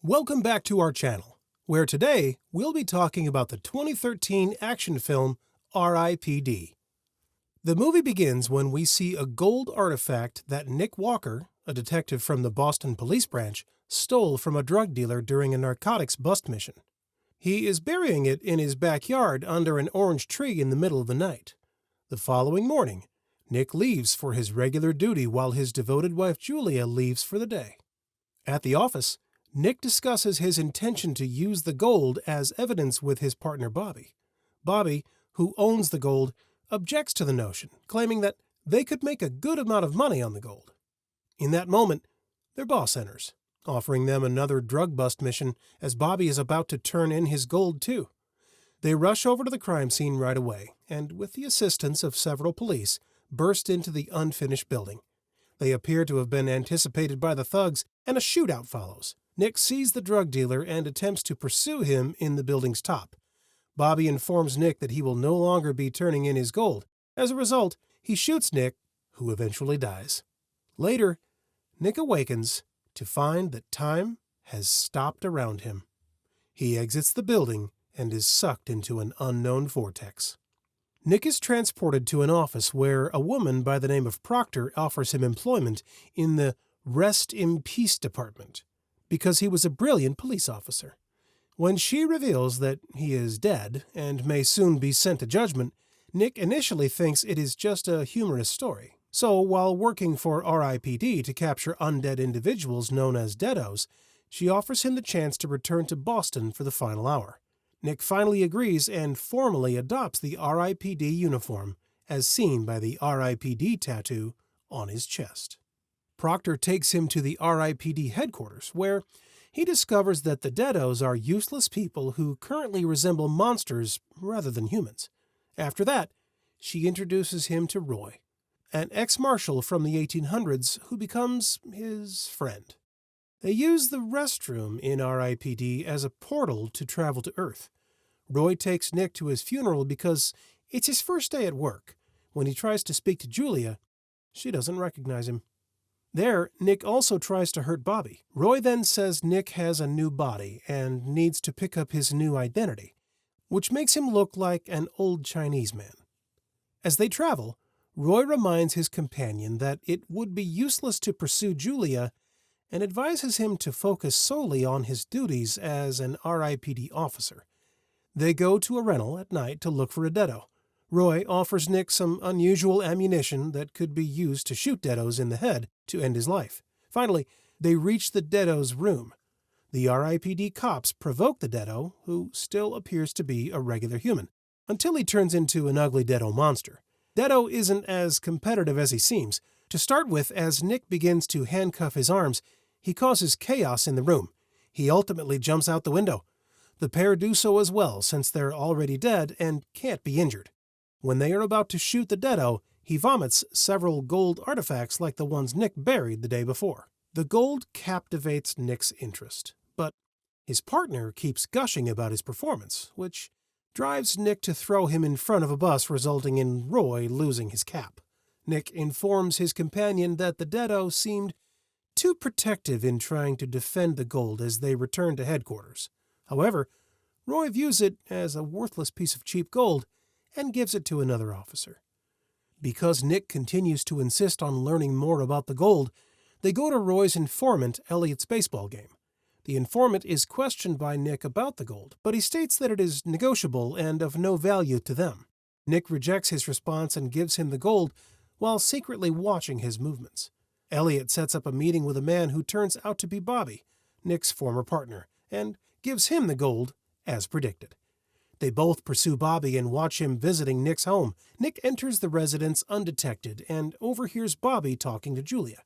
Welcome back to our channel, where today we'll be talking about the 2013 action film R.I.P.D. The movie begins when we see a gold artifact that Nick Walker, a detective from the Boston Police Branch, stole from a drug dealer during a narcotics bust mission. He is burying it in his backyard under an orange tree in the middle of the night. The following morning, Nick leaves for his regular duty while his devoted wife Julia leaves for the day. At the office, Nick discusses his intention to use the gold as evidence with his partner Bobby. Bobby, who owns the gold, objects to the notion, claiming that they could make a good amount of money on the gold. In that moment, their boss enters, offering them another drug bust mission as Bobby is about to turn in his gold too. They rush over to the crime scene right away, and with the assistance of several police, burst into the unfinished building. They appear to have been anticipated by the thugs, and a shootout follows. Nick sees the drug dealer and attempts to pursue him in the building's top. Bobby informs Nick that he will no longer be turning in his gold. As a result, he shoots Nick, who eventually dies. Later, Nick awakens to find that time has stopped around him. He exits the building and is sucked into an unknown vortex. Nick is transported to an office where a woman by the name of Proctor offers him employment in the Rest in Peace department because he was a brilliant police officer. When she reveals that he is dead and may soon be sent to judgment, Nick initially thinks it is just a humorous story. So, while working for R.I.P.D. to capture undead individuals known as deados, she offers him the chance to return to Boston for the final hour. Nick finally agrees and formally adopts the R.I.P.D. uniform, as seen by the R.I.P.D. tattoo on his chest. Proctor takes him to the R.I.P.D. headquarters, where he discovers that the deados are useless people who currently resemble monsters rather than humans. After that, she introduces him to Roy, an ex-marshal from the 1800s who becomes his friend. They use the restroom in R.I.P.D. as a portal to travel to Earth. Roy takes Nick to his funeral because it's his first day at work. When he tries to speak to Julia, she doesn't recognize him. There, Nick also tries to hurt Bobby. Roy then says Nick has a new body and needs to pick up his new identity, which makes him look like an old Chinese man. As they travel, Roy reminds his companion that it would be useless to pursue Julia and advises him to focus solely on his duties as an R.I.P.D. officer. They go to a rental at night to look for a deado. Roy offers Nick some unusual ammunition that could be used to shoot deados in the head to end his life. Finally, they reach the deado's room. The R.I.P.D. cops provoke the deado, who still appears to be a regular human, until he turns into an ugly deado monster. Deado isn't as competitive as he seems. To start with, as Nick begins to handcuff his arms, he causes chaos in the room. He ultimately jumps out the window. The pair do so as well, since they're already dead and can't be injured. When they are about to shoot the deado, he vomits several gold artifacts like the ones Nick buried the day before. The gold captivates Nick's interest, but his partner keeps gushing about his performance, which drives Nick to throw him in front of a bus, resulting in Roy losing his cap. Nick informs his companion that the deado seemed too protective in trying to defend the gold as they return to headquarters. However, Roy views it as a worthless piece of cheap gold and gives it to another officer. Because Nick continues to insist on learning more about the gold, they go to Roy's informant, Elliot's baseball game. The informant is questioned by Nick about the gold, but he states that it is negotiable and of no value to them. Nick rejects his response and gives him the gold while secretly watching his movements. Elliot sets up a meeting with a man who turns out to be Bobby, Nick's former partner, and gives him the gold as predicted. They both pursue Bobby and watch him visiting Nick's home. Nick enters the residence undetected and overhears Bobby talking to Julia.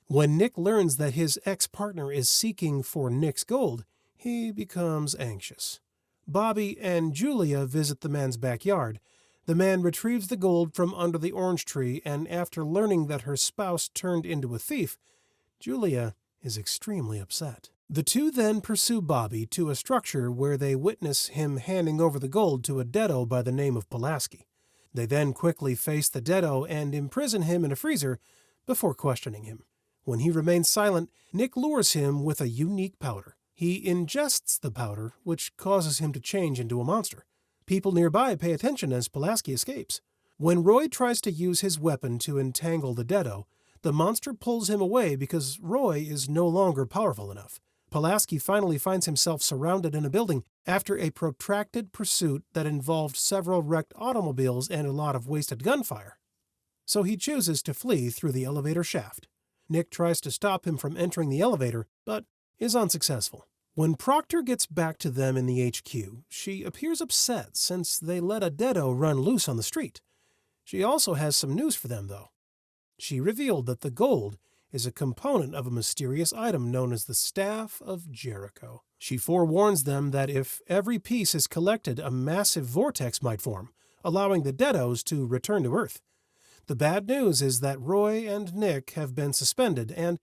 When Nick learns that his ex-partner is seeking for Nick's gold, he becomes anxious. Bobby and Julia visit the man's backyard. The man retrieves the gold from under the orange tree, and after learning that her spouse turned into a thief, Julia is extremely upset. The two then pursue Bobby to a structure where they witness him handing over the gold to a deado by the name of Pulaski. They then quickly face the deado and imprison him in a freezer before questioning him. When he remains silent, Nick lures him with a unique powder. He ingests the powder, which causes him to change into a monster. People nearby pay attention as Pulaski escapes. When Roy tries to use his weapon to entangle the deado, the monster pulls him away because Roy is no longer powerful enough. Pulaski finally finds himself surrounded in a building after a protracted pursuit that involved several wrecked automobiles and a lot of wasted gunfire. So he chooses to flee through the elevator shaft. Nick tries to stop him from entering the elevator, but is unsuccessful. When Proctor gets back to them in the HQ, she appears upset since they let a deado run loose on the street. She also has some news for them, though. She revealed that the gold is a component of a mysterious item known as the Staff of Jericho. She forewarns them that if every piece is collected, a massive vortex might form, allowing the deados to return to Earth. The bad news is that Roy and Nick have been suspended and,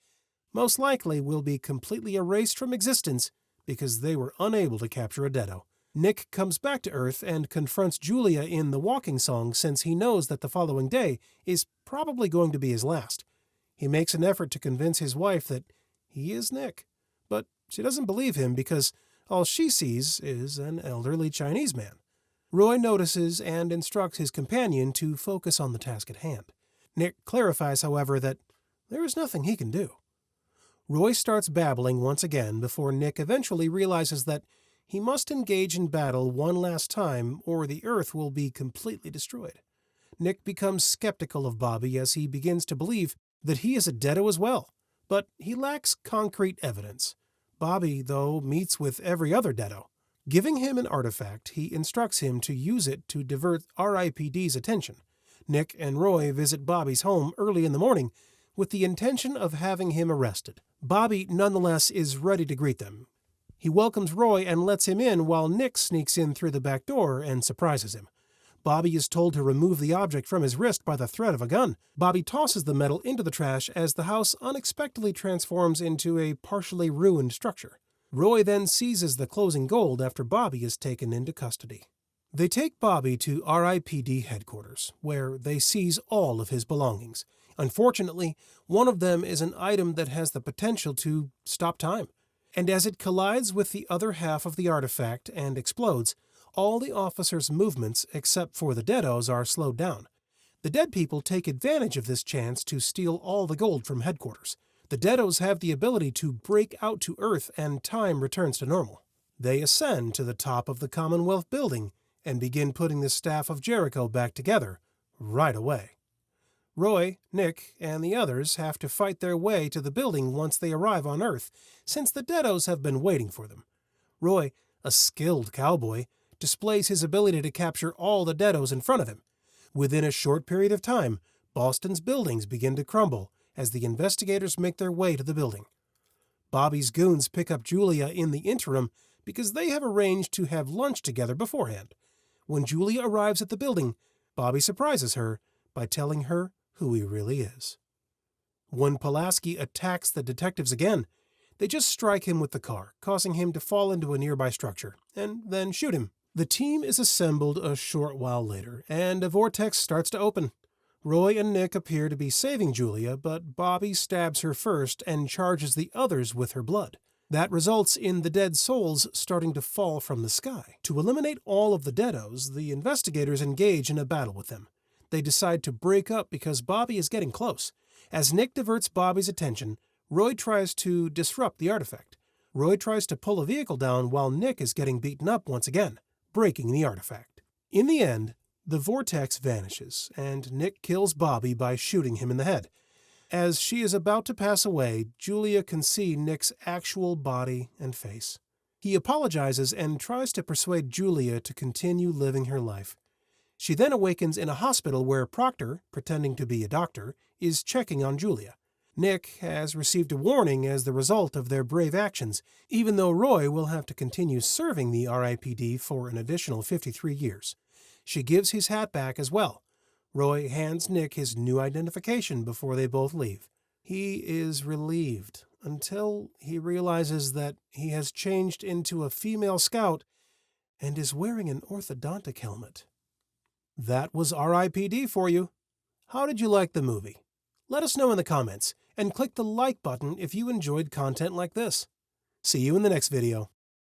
most likely, will be completely erased from existence because they were unable to capture a deado. Nick comes back to Earth and confronts Julia in the walking song since he knows that the following day is probably going to be his last. He makes an effort to convince his wife that he is Nick, but she doesn't believe him because all she sees is an elderly Chinese man. Roy notices and instructs his companion to focus on the task at hand. Nick clarifies, however, that there is nothing he can do. Roy starts babbling once again before Nick eventually realizes that he must engage in battle one last time or the Earth will be completely destroyed. Nick becomes skeptical of Bobby as he begins to believe that he is a deado as well, but he lacks concrete evidence. Bobby, though, meets with every other deado. Giving him an artifact, he instructs him to use it to divert RIPD's attention. Nick and Roy visit Bobby's home early in the morning with the intention of having him arrested. Bobby, nonetheless, is ready to greet them. He welcomes Roy and lets him in while Nick sneaks in through the back door and surprises him. Bobby is told to remove the object from his wrist by the threat of a gun. Bobby tosses the metal into the trash as the house unexpectedly transforms into a partially ruined structure. Roy then seizes the closing gold after Bobby is taken into custody. They take Bobby to RIPD headquarters, where they seize all of his belongings. Unfortunately, one of them is an item that has the potential to stop time. And as it collides with the other half of the artifact and explodes, all the officers' movements, except for the deados, are slowed down. The dead people take advantage of this chance to steal all the gold from headquarters. The deados have the ability to break out to Earth and time returns to normal. They ascend to the top of the Commonwealth building and begin putting the Staff of Jericho back together right away. Roy, Nick, and the others have to fight their way to the building once they arrive on Earth, since the deados have been waiting for them. Roy, a skilled cowboy, displays his ability to capture all the deados in front of him. Within a short period of time, Boston's buildings begin to crumble as the investigators make their way to the building. Bobby's goons pick up Julia in the interim because they have arranged to have lunch together beforehand. When Julia arrives at the building, Bobby surprises her by telling her who he really is. When Pulaski attacks the detectives again, they just strike him with the car, causing him to fall into a nearby structure, and then shoot him. The team is assembled a short while later, and a vortex starts to open. Roy and Nick appear to be saving Julia, but Bobby stabs her first and charges the others with her blood. That results in the dead souls starting to fall from the sky. To eliminate all of the deados, the investigators engage in a battle with them. They decide to break up because Bobby is getting close. As Nick diverts Bobby's attention, Roy tries to disrupt the artifact. Roy tries to pull a vehicle down while Nick is getting beaten up once again, breaking the artifact. In the end, the vortex vanishes, and Nick kills Bobby by shooting him in the head. As she is about to pass away, Julia can see Nick's actual body and face. He apologizes and tries to persuade Julia to continue living her life. She then awakens in a hospital where Proctor, pretending to be a doctor, is checking on Julia. Nick has received a warning as the result of their brave actions, even though Roy will have to continue serving the RIPD for an additional 53 years. She gives his hat back as well. Roy hands Nick his new identification before they both leave. He is relieved until he realizes that he has changed into a female scout and is wearing an orthodontic helmet. That was RIPD for you. How did you like the movie? Let us know in the comments, and click the like button if you enjoyed content like this. See you in the next video.